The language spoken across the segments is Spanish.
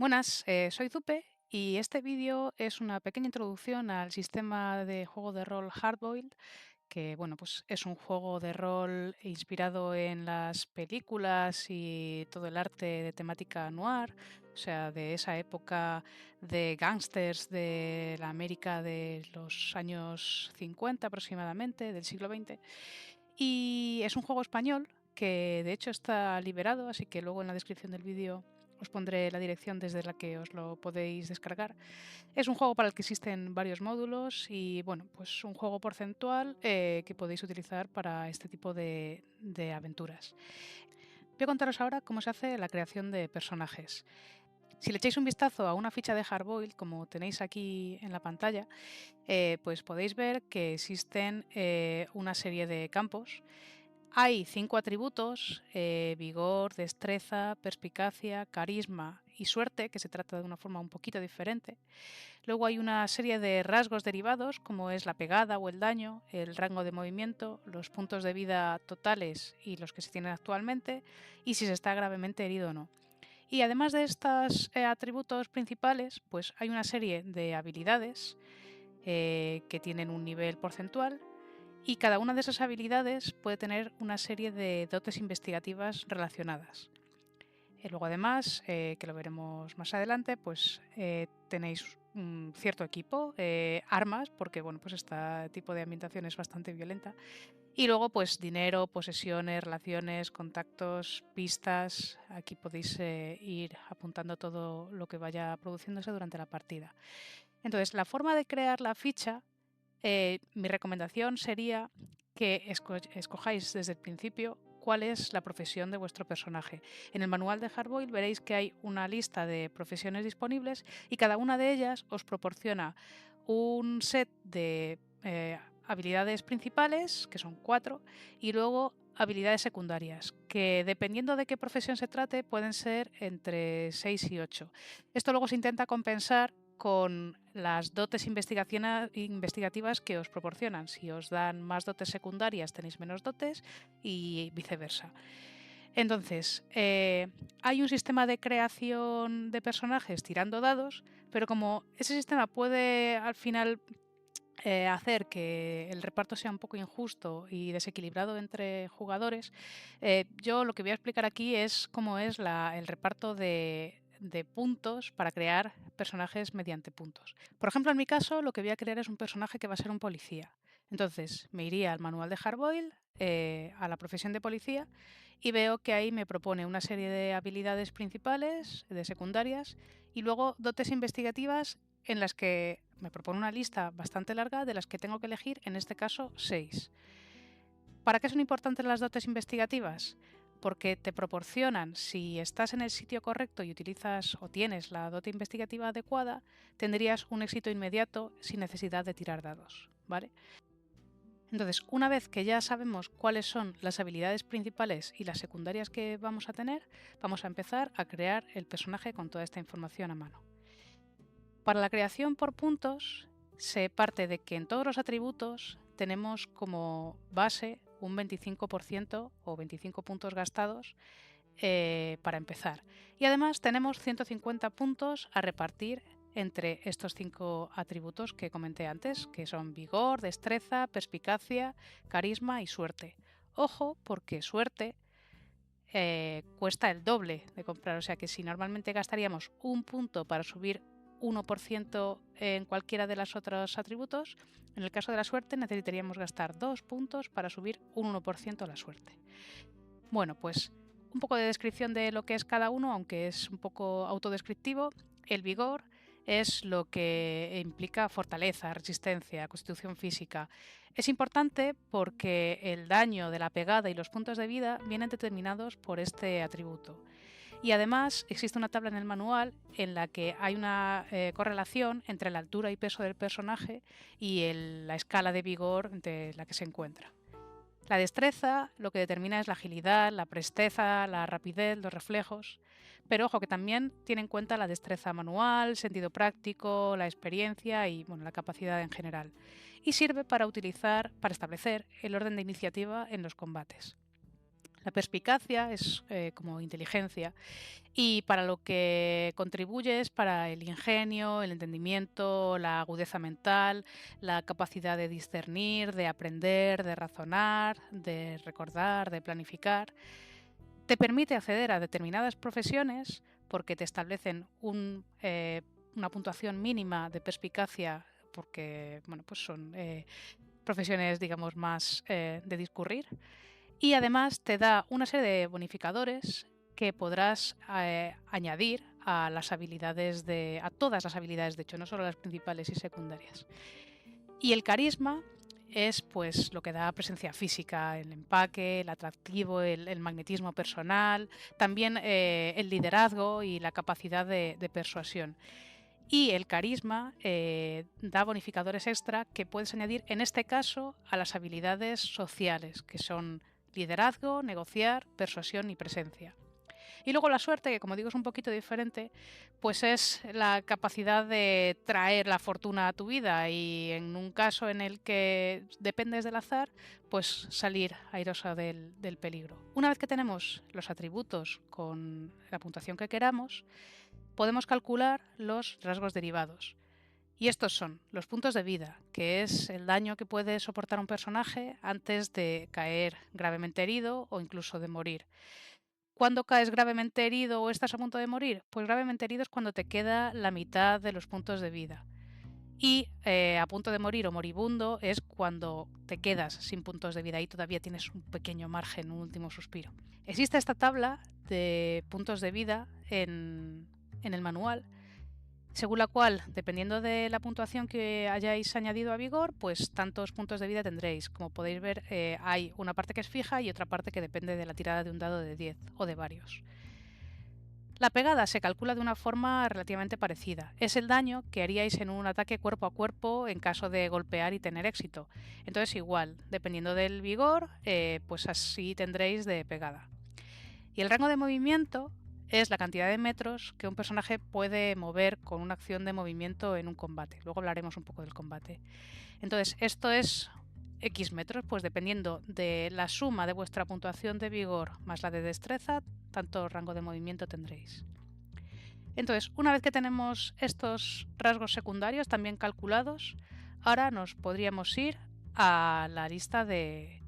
Buenas, soy Dupe y este vídeo es una pequeña introducción al sistema de juego de rol Hardboiled, que bueno, pues es un juego de rol inspirado en las películas y todo el arte de temática noir, o sea, de esa época de gángsters de la América de los años 50 aproximadamente, del siglo XX. Y es un juego español que de hecho está liberado, así que luego en la descripción del vídeo os pondré la dirección desde la que os lo podéis descargar. Es un juego para el que existen varios módulos y bueno, pues un juego porcentual que podéis utilizar para este tipo de aventuras. Voy a contaros ahora cómo se hace la creación de personajes. Si le echáis un vistazo a una ficha de Hardboiled, como tenéis aquí en la pantalla, pues podéis ver que existen una serie de campos. Hay 5 atributos: vigor, destreza, perspicacia, carisma y suerte, que se trata de una forma un poquito diferente. Luego hay una serie de rasgos derivados, como es la pegada o el daño, el rango de movimiento, los puntos de vida totales y los que se tienen actualmente, y si se está gravemente herido o no. Y además de estos atributos principales, pues hay una serie de habilidades que tienen un nivel porcentual, y cada una de esas habilidades puede tener una serie de dotes investigativas relacionadas. Luego además, que lo veremos más adelante, pues tenéis un cierto equipo, armas, porque bueno, pues este tipo de ambientación es bastante violenta. Y luego pues dinero, posesiones, relaciones, contactos, pistas. Aquí podéis ir apuntando todo lo que vaya produciéndose durante la partida. Entonces, la forma de crear la ficha, mi recomendación sería que escojáis desde el principio cuál es la profesión de vuestro personaje. En el manual de Hardboiled veréis que hay una lista de profesiones disponibles y cada una de ellas os proporciona un set de habilidades principales, que son 4, y luego habilidades secundarias, que dependiendo de qué profesión se trate pueden ser entre 6 y 8. Esto luego se intenta compensar con las dotes investigativas que os proporcionan. Si os dan más dotes secundarias, tenéis menos dotes y viceversa. Entonces, hay un sistema de creación de personajes tirando dados, pero como ese sistema puede al final hacer que el reparto sea un poco injusto y desequilibrado entre jugadores, yo lo que voy a explicar aquí es cómo es el reparto de puntos para crear personajes mediante puntos. Por ejemplo, en mi caso, lo que voy a crear es un personaje que va a ser un policía. Entonces, me iría al manual de Hardboiled, a la profesión de policía, y veo que ahí me propone una serie de habilidades principales, de secundarias, y luego dotes investigativas en las que me propone una lista bastante larga de las que tengo que elegir, en este caso, 6. ¿Para qué son importantes las dotes investigativas? Porque te proporcionan, si estás en el sitio correcto y utilizas o tienes la dote investigativa adecuada, tendrías un éxito inmediato sin necesidad de tirar dados, ¿vale? Entonces, una vez que ya sabemos cuáles son las habilidades principales y las secundarias que vamos a tener, vamos a empezar a crear el personaje con toda esta información a mano. Para la creación por puntos, se parte de que en todos los atributos tenemos como base un 25% o 25 puntos gastados para empezar. Y además tenemos 150 puntos a repartir entre estos 5 atributos que comenté antes, que son vigor, destreza, perspicacia, carisma y suerte. Ojo, porque suerte cuesta el doble de comprar. O sea que si normalmente gastaríamos un punto para subir 1% en cualquiera de los otros atributos, en el caso de la suerte necesitaríamos gastar 2 puntos para subir un 1% a la suerte. Bueno, pues un poco de descripción de lo que es cada uno, aunque es un poco autodescriptivo. El vigor es lo que implica fortaleza, resistencia, constitución física. Es importante porque el daño de la pegada y los puntos de vida vienen determinados por este atributo. Y además existe una tabla en el manual en la que hay una correlación entre la altura y peso del personaje y la escala de vigor de la que se encuentra. La destreza lo que determina es la agilidad, la presteza, la rapidez, los reflejos, pero ojo que también tiene en cuenta la destreza manual, sentido práctico, la experiencia y bueno, la capacidad en general. Y sirve para establecer el orden de iniciativa en los combates. La perspicacia es como inteligencia y para lo que contribuye es para el ingenio, el entendimiento, la agudeza mental, la capacidad de discernir, de aprender, de razonar, de recordar, de planificar. Te permite acceder a determinadas profesiones porque te establecen una puntuación mínima de perspicacia porque bueno, pues son profesiones, digamos, más de discurrir. Y además te da una serie de bonificadores que podrás añadir a las habilidades a todas las habilidades, de hecho, no solo las principales y secundarias. Y el carisma es pues lo que da presencia física, el empaque, el atractivo, el magnetismo personal, también el liderazgo y la capacidad de persuasión. Y el carisma da bonificadores extra que puedes añadir, en este caso, a las habilidades sociales, que son liderazgo, negociar, persuasión y presencia. Y luego la suerte, que como digo es un poquito diferente, pues es la capacidad de traer la fortuna a tu vida y en un caso en el que dependes del azar, pues salir airosa del peligro. Una vez que tenemos los atributos con la puntuación que queramos, podemos calcular los rasgos derivados. Y estos son los puntos de vida, que es el daño que puede soportar un personaje antes de caer gravemente herido o incluso de morir. ¿Cuándo caes gravemente herido o estás a punto de morir? Pues gravemente herido es cuando te queda la mitad de los puntos de vida. Y a punto de morir o moribundo es cuando te quedas sin puntos de vida y todavía tienes un pequeño margen, un último suspiro. Existe esta tabla de puntos de vida en el manual, según la cual, dependiendo de la puntuación que hayáis añadido a vigor, pues tantos puntos de vida tendréis. Como podéis ver, hay una parte que es fija y otra parte que depende de la tirada de un dado de 10 o de varios. La pegada se calcula de una forma relativamente parecida. Es el daño que haríais en un ataque cuerpo a cuerpo en caso de golpear y tener éxito. Entonces igual, dependiendo del vigor, pues así tendréis de pegada. Y el rango de movimiento es la cantidad de metros que un personaje puede mover con una acción de movimiento en un combate. Luego hablaremos un poco del combate. Entonces, esto es X metros, pues dependiendo de la suma de vuestra puntuación de vigor más la de destreza, tanto rango de movimiento tendréis. Entonces, una vez que tenemos estos rasgos secundarios también calculados, ahora nos podríamos ir a la lista de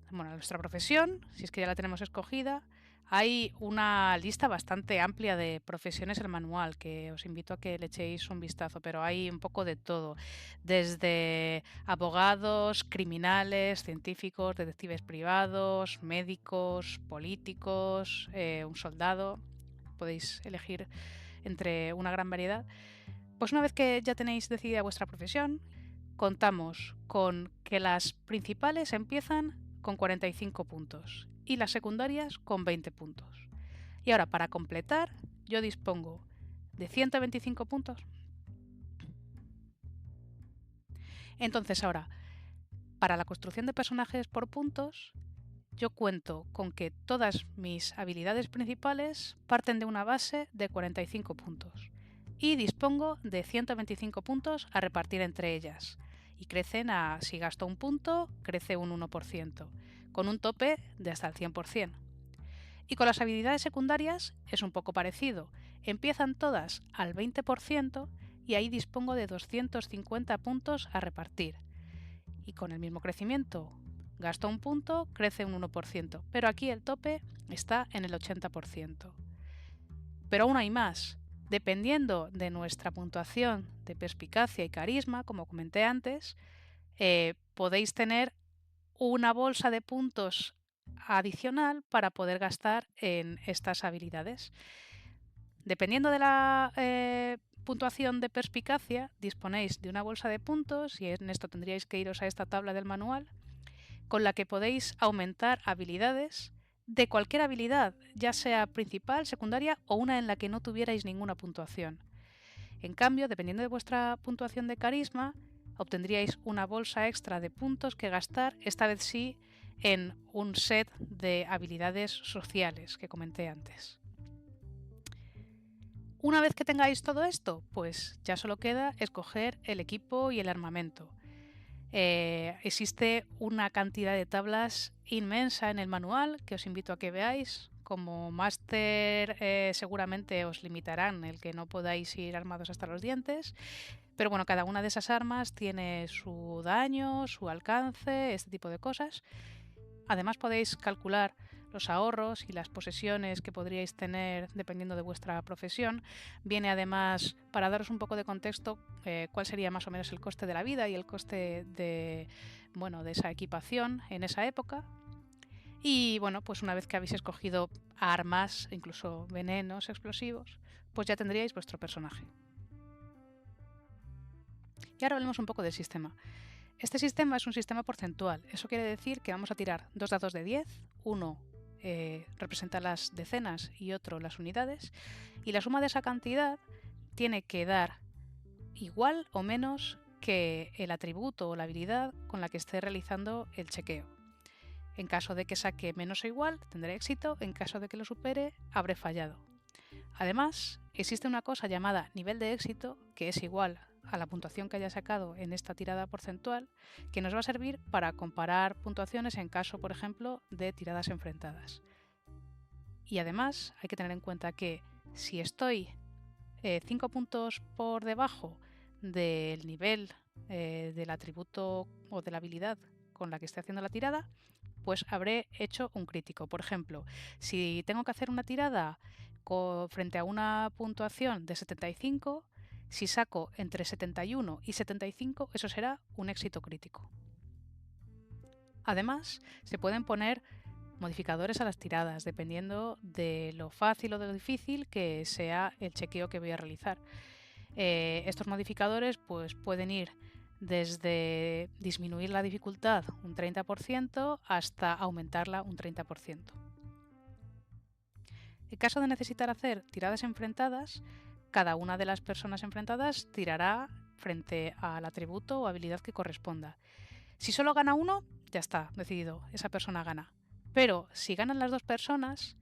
nuestra profesión, si es que ya la tenemos escogida. Hay una lista bastante amplia de profesiones en el manual que os invito a que le echéis un vistazo, pero hay un poco de todo, desde abogados, criminales, científicos, detectives privados, médicos, políticos, un soldado. Podéis elegir entre una gran variedad. Pues una vez que ya tenéis decidida vuestra profesión, contamos con que las principales empiezan con 45 puntos y las secundarias con 20 puntos. Y ahora, para completar, yo dispongo de 125 puntos. Entonces ahora, para la construcción de personajes por puntos, yo cuento con que todas mis habilidades principales parten de una base de 45 puntos y dispongo de 125 puntos a repartir entre ellas. Y crecen si gasto un punto, crece un 1%, con un tope de hasta el 100%. Y con las habilidades secundarias es un poco parecido. Empiezan todas al 20% y ahí dispongo de 250 puntos a repartir. Y con el mismo crecimiento, gasto un punto, crece un 1%, pero aquí el tope está en el 80%. Pero aún hay más. Dependiendo de nuestra puntuación de perspicacia y carisma, como comenté antes, podéis tener una bolsa de puntos adicional para poder gastar en estas habilidades. Dependiendo de la puntuación de perspicacia, disponéis de una bolsa de puntos, y en esto tendríais que iros a esta tabla del manual, con la que podéis aumentar habilidades de cualquier habilidad, ya sea principal, secundaria o una en la que no tuvierais ninguna puntuación. En cambio, dependiendo de vuestra puntuación de carisma, obtendríais una bolsa extra de puntos que gastar, esta vez sí, en un set de habilidades sociales que comenté antes. Una vez que tengáis todo esto, pues ya solo queda escoger el equipo y el armamento. Existe una cantidad de tablas inmensa en el manual que os invito a que veáis. Como máster seguramente os limitarán el que no podáis ir armados hasta los dientes, pero bueno, cada una de esas armas tiene su daño, su alcance, este tipo de cosas. Además podéis calcular los ahorros y las posesiones que podríais tener dependiendo de vuestra profesión. Viene además, para daros un poco de contexto, cuál sería más o menos el coste de la vida y el coste de esa equipación en esa época. Y bueno, pues una vez que habéis escogido armas, incluso venenos explosivos, pues ya tendríais vuestro personaje. Y ahora hablemos un poco del sistema. Este sistema es un sistema porcentual. Eso quiere decir que vamos a tirar dos dados de 10, uno representa las decenas y otro las unidades, y la suma de esa cantidad tiene que dar igual o menos que el atributo o la habilidad con la que esté realizando el chequeo. En caso de que saque menos o igual, tendré éxito; en caso de que lo supere, habré fallado. Además, existe una cosa llamada nivel de éxito, que es igual a la puntuación que haya sacado en esta tirada porcentual, que nos va a servir para comparar puntuaciones en caso, por ejemplo, de tiradas enfrentadas. Y además hay que tener en cuenta que si estoy 5 puntos por debajo del nivel del atributo o de la habilidad con la que esté haciendo la tirada, pues habré hecho un crítico. Por ejemplo, si tengo que hacer una tirada frente a una puntuación de 75, si saco entre 71 y 75, eso será un éxito crítico. Además, se pueden poner modificadores a las tiradas, dependiendo de lo fácil o de lo difícil que sea el chequeo que voy a realizar. Estos modificadores pues, pueden ir desde disminuir la dificultad un 30% hasta aumentarla un 30%. En caso de necesitar hacer tiradas enfrentadas, cada una de las personas enfrentadas tirará frente al atributo o habilidad que corresponda. Si solo gana uno, ya está, decidido, esa persona gana. Pero si ganan las dos personas,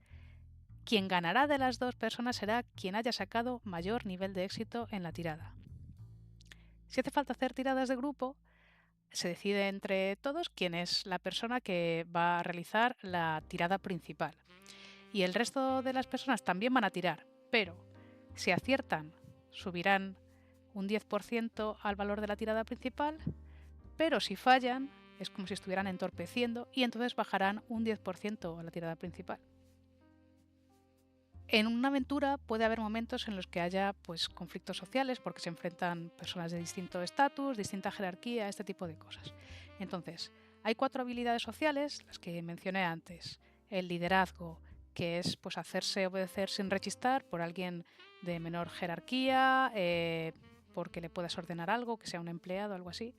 quien ganará de las dos personas será quien haya sacado mayor nivel de éxito en la tirada. Si hace falta hacer tiradas de grupo, se decide entre todos quién es la persona que va a realizar la tirada principal. Y el resto de las personas también van a tirar, pero si aciertan, subirán un 10% al valor de la tirada principal, pero si fallan, es como si estuvieran entorpeciendo y entonces bajarán un 10% a la tirada principal. En una aventura puede haber momentos en los que haya pues, conflictos sociales porque se enfrentan personas de distinto estatus, distinta jerarquía, este tipo de cosas. Entonces, hay 4 habilidades sociales, las que mencioné antes. El liderazgo, que es pues, hacerse obedecer sin rechistar por alguien de menor jerarquía, porque le puedas ordenar algo, que sea un empleado o algo así.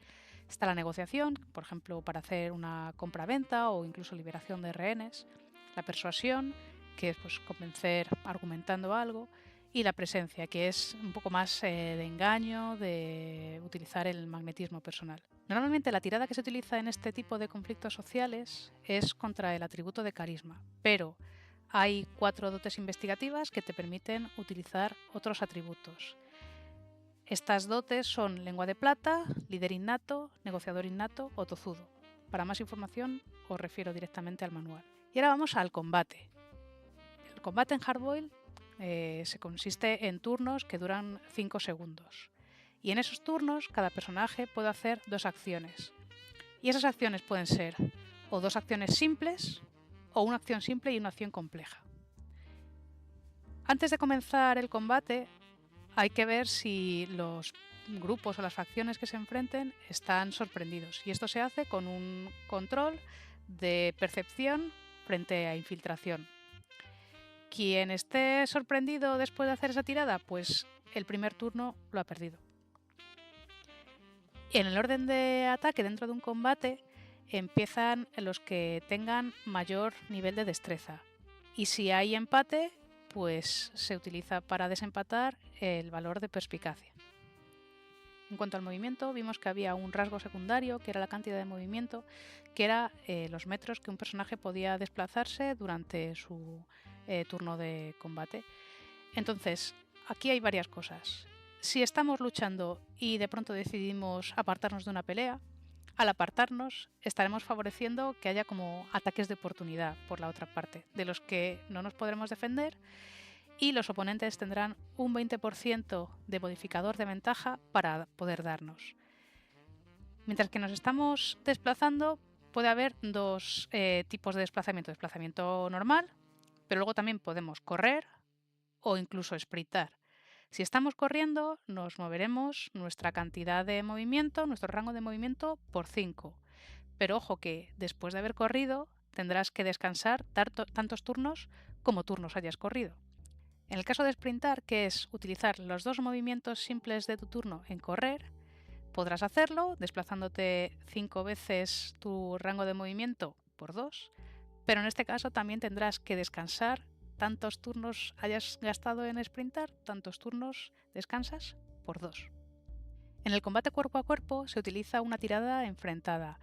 Está la negociación, por ejemplo, para hacer una compra-venta o incluso liberación de rehenes. La persuasión, que es pues, convencer argumentando algo, y la presencia, que es un poco más de engaño, de utilizar el magnetismo personal. Normalmente la tirada que se utiliza en este tipo de conflictos sociales es contra el atributo de carisma, pero hay 4 dotes investigativas que te permiten utilizar otros atributos. Estas dotes son lengua de plata, líder innato, negociador innato o tozudo. Para más información os refiero directamente al manual. Y ahora vamos al combate. El combate en Hardboiled se consiste en turnos que duran 5 segundos. Y en esos turnos cada personaje puede hacer 2 acciones. Y esas acciones pueden ser o 2 acciones simples o una acción simple y una acción compleja. Antes de comenzar el combate hay que ver si los grupos o las facciones que se enfrenten están sorprendidos. Y esto se hace con un control de percepción frente a infiltración. Quien esté sorprendido después de hacer esa tirada, pues el primer turno lo ha perdido. En el orden de ataque dentro de un combate empiezan los que tengan mayor nivel de destreza. Y si hay empate, pues se utiliza para desempatar el valor de perspicacia. En cuanto al movimiento, vimos que había un rasgo secundario, que era la cantidad de movimiento, que era los metros que un personaje podía desplazarse durante su turno de combate. Entonces, aquí hay varias cosas. Si estamos luchando y de pronto decidimos apartarnos de una pelea, Al apartarnos, estaremos favoreciendo que haya como ataques de oportunidad por la otra parte, de los que no nos podremos defender, y los oponentes tendrán un 20% de modificador de ventaja para poder darnos. Mientras que nos estamos desplazando, puede haber dos tipos de desplazamiento. Desplazamiento normal, pero luego también podemos correr o incluso sprintar. Si estamos corriendo, nos moveremos nuestra cantidad de movimiento, nuestro rango de movimiento por 5. Pero ojo que después de haber corrido, tendrás que descansar tantos turnos como turnos hayas corrido. En el caso de sprintar, que es utilizar los dos movimientos simples de tu turno en correr, podrás hacerlo desplazándote 5 veces tu rango de movimiento por 2, pero en este caso también tendrás que descansar tantos turnos hayas gastado en sprintar, tantos turnos descansas por 2. En el combate cuerpo a cuerpo se utiliza una tirada enfrentada.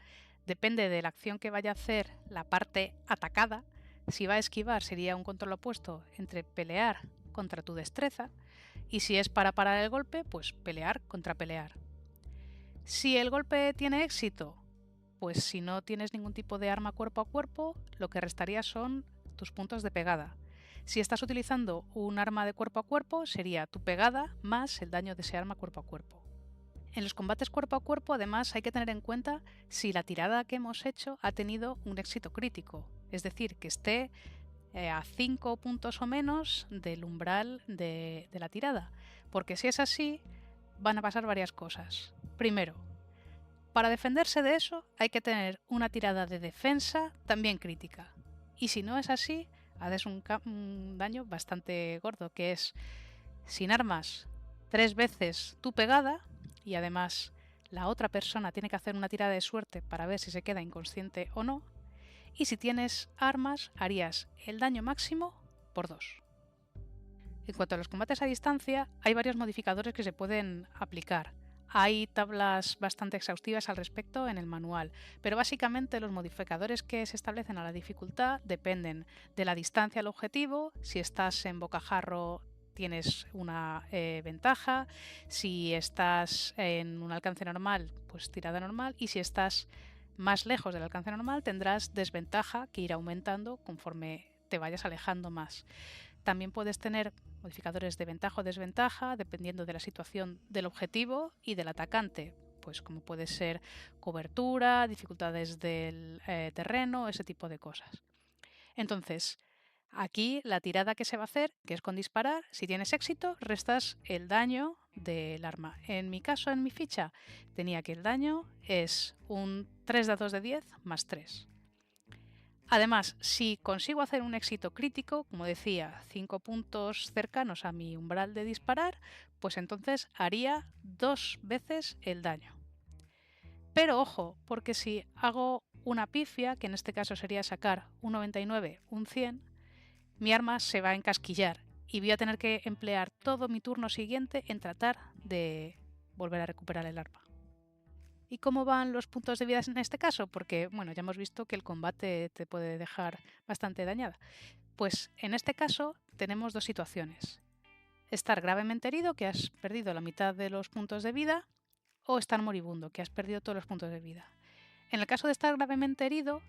Depende de la acción que vaya a hacer la parte atacada. Si va a esquivar sería un control opuesto entre pelear contra tu destreza, y si es para parar el golpe, pues pelear contra pelear. Si el golpe tiene éxito, pues si no tienes ningún tipo de arma cuerpo a cuerpo, lo que restaría son tus puntos de pegada. Si estás utilizando un arma de cuerpo a cuerpo, sería tu pegada más el daño de ese arma cuerpo a cuerpo. En los combates cuerpo a cuerpo, además, hay que tener en cuenta si la tirada que hemos hecho ha tenido un éxito crítico, es decir, que esté a 5 puntos o menos del umbral de la tirada, porque si es así, van a pasar varias cosas. Primero, para defenderse de eso hay que tener una tirada de defensa también crítica, y si no es así, haces un daño bastante gordo, que es sin armas 3 veces tu pegada, y además la otra persona tiene que hacer una tirada de suerte para ver si se queda inconsciente o no, y si tienes armas harías el daño máximo por 2. En cuanto a los combates a distancia, hay varios modificadores que se pueden aplicar. Hay tablas bastante exhaustivas al respecto en el manual, pero básicamente los modificadores que se establecen a la dificultad dependen de la distancia al objetivo. Si estás en bocajarro tienes una ventaja, si estás en un alcance normal, pues tirada normal, y si estás más lejos del alcance normal tendrás desventaja que irá aumentando conforme te vayas alejando más. También puedes tener modificadores de ventaja o desventaja dependiendo de la situación del objetivo y del atacante, pues como puede ser cobertura, dificultades del terreno, ese tipo de cosas. Entonces, aquí la tirada que se va a hacer, que es con disparar, si tienes éxito, restas el daño del arma. En mi caso, en mi ficha, tenía que el daño es un 3 dados de 10 más 3. Además, si consigo hacer un éxito crítico, como decía, 5 puntos cercanos a mi umbral de disparar, pues entonces haría 2 veces el daño. Pero ojo, porque si hago una pifia, que en este caso sería sacar un 99, un 100, mi arma se va a encasquillar y voy a tener que emplear todo mi turno siguiente en tratar de volver a recuperar el arma. ¿Y cómo van los puntos de vida en este caso? Porque, bueno, ya hemos visto que el combate te puede dejar bastante dañada. Pues en este caso tenemos dos situaciones. Estar gravemente herido, que has perdido la mitad de los puntos de vida, o estar moribundo, que has perdido todos los puntos de vida. En el caso de estar gravemente herido,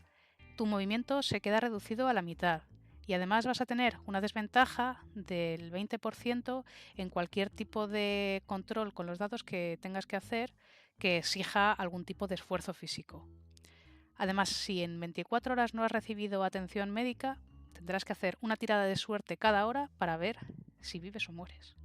tu movimiento se queda reducido a la mitad. Y además vas a tener una desventaja del 20% en cualquier tipo de control con los dados que tengas que hacer que exija algún tipo de esfuerzo físico. Además, si en 24 horas no has recibido atención médica, tendrás que hacer una tirada de suerte cada hora para ver si vives o mueres.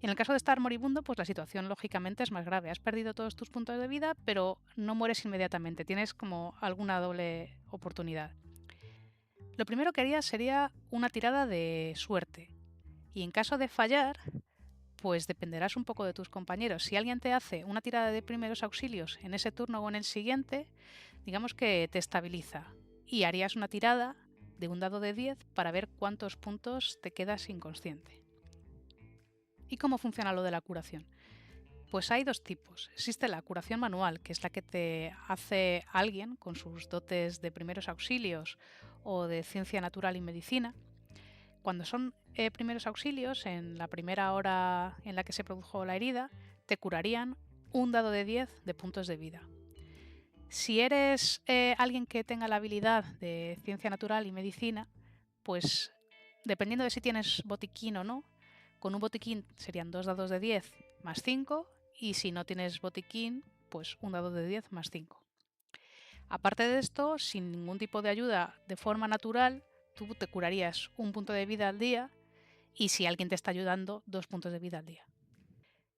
En el caso de estar moribundo, pues la situación lógicamente es más grave. Has perdido todos tus puntos de vida, pero no mueres inmediatamente. Tienes como alguna doble oportunidad. Lo primero que haría sería una tirada de suerte. Y en caso de fallar, pues dependerás un poco de tus compañeros. Si alguien te hace una tirada de primeros auxilios en ese turno o en el siguiente, digamos que te estabiliza. Y harías una tirada de un dado de 10 para ver cuántos puntos te quedas inconsciente. ¿Y cómo funciona lo de la curación? Pues hay dos tipos. Existe la curación manual, que es la que te hace alguien con sus dotes de primeros auxilios o de ciencia natural y medicina. Cuando son primeros auxilios, en la primera hora en la que se produjo la herida, te curarían un dado de 10 de puntos de vida. Si eres alguien que tenga la habilidad de ciencia natural y medicina, pues dependiendo de si tienes botiquín o no, con un botiquín serían 2 dados de 10 más 5, y si no tienes botiquín, pues un dado de 10 más 5. Aparte de esto, sin ningún tipo de ayuda de forma natural, tú te curarías un punto de vida al día, y si alguien te está ayudando, 2 puntos de vida al día.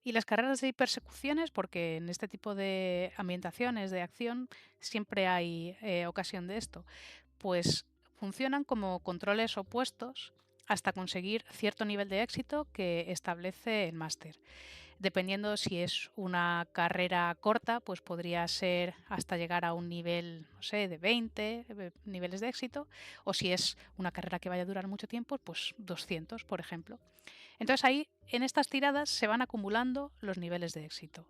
Y las carreras de persecuciones, porque en este tipo de ambientaciones de acción siempre hay ocasión de esto, pues funcionan como controles opuestos hasta conseguir cierto nivel de éxito que establece el máster. Dependiendo si es una carrera corta, pues podría ser hasta llegar a un nivel, no sé, de 20 niveles de éxito, o si es una carrera que vaya a durar mucho tiempo, pues 200, por ejemplo. Entonces ahí, en estas tiradas, se van acumulando los niveles de éxito.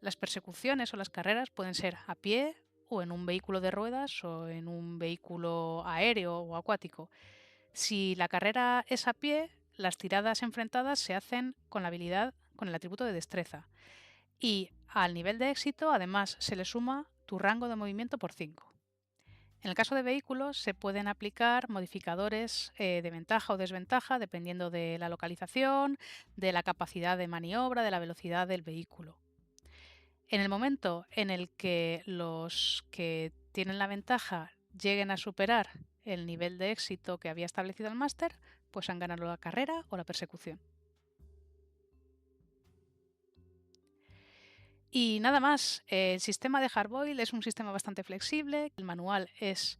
Las persecuciones o las carreras pueden ser a pie o en un vehículo de ruedas o en un vehículo aéreo o acuático. Si la carrera es a pie, las tiradas enfrentadas se hacen con la habilidad, con el atributo de destreza. Y al nivel de éxito, además, se le suma tu rango de movimiento por 5. En el caso de vehículos, se pueden aplicar modificadores de ventaja o desventaja dependiendo de la localización, de la capacidad de maniobra, de la velocidad del vehículo. En el momento en el que los que tienen la ventaja lleguen a superar el nivel de éxito que había establecido el máster, pues han ganado la carrera o la persecución. Y nada más, el sistema de Hardboiled es un sistema bastante flexible, el manual es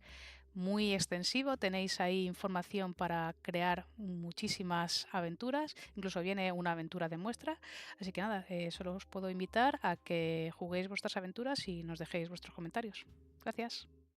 muy extensivo, tenéis ahí información para crear muchísimas aventuras, incluso viene una aventura de muestra, así que nada, solo os puedo invitar a que juguéis vuestras aventuras y nos dejéis vuestros comentarios. Gracias.